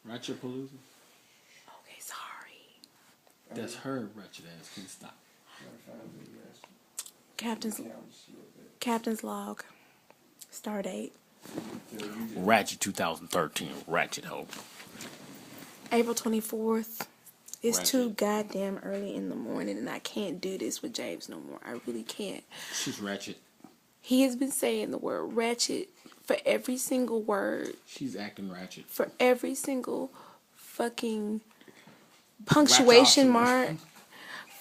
Ratchet Palooza? Okay, sorry. That's her ratchet ass. Can stop. Captain's log. Star date. Ratchet 2013. Ratchet Hope. April 24th. It's Ratchet. too goddamn early in the morning and I can't do this with James no more. I really can't. She's ratchet. He has been saying the word ratchet for every single word. She's acting ratchet. For every single fucking punctuation mark.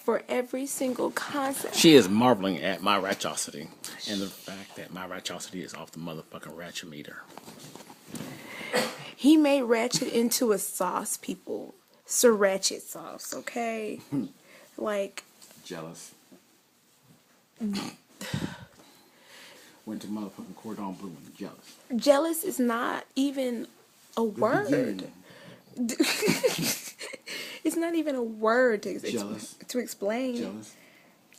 For every single concept. She is marveling at my ratchosity. And the fact that my ratchosity is off the motherfucking ratchet meter. He made ratchet into a sauce, people. Sriracha sauce, okay? Like. Jealous. Went to motherfucking Cordon Bleu and jealous. Jealous is not even a word. It's not even a word to explain. Jealous.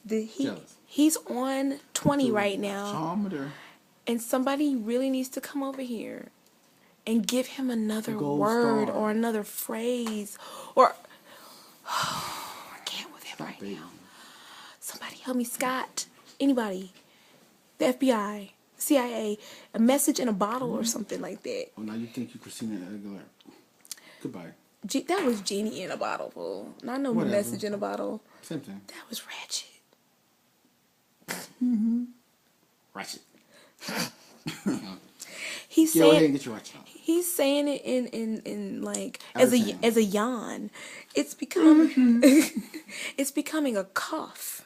Jealous. He's on 20 right now. Kilometer. And somebody really needs to come over here and give him another word or another phrase. Or I can't with him right now. Somebody help me, Scott. Anybody. The FBI. CIA. A message in a bottle or something like that. Oh, now you think you Christina Aguilera. Goodbye. That was Genie in a bottle, fool. Not no message in a bottle. Same thing. That was Ratchet. Ratchet. He's Go ahead and get your ratchet out. He's saying it in like as a yawn. It's become it's becoming a cough.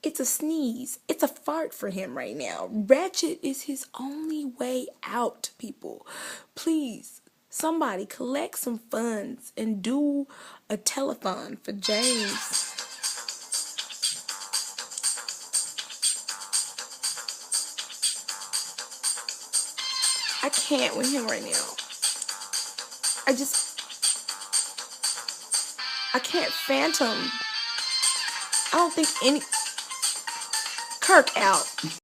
It's a sneeze. It's a fart for him right now. Ratchet is his only way out, people. Please, somebody collect some funds and do a telethon for James. I can't with him right now. I can't phantom. I don't think Kirk out.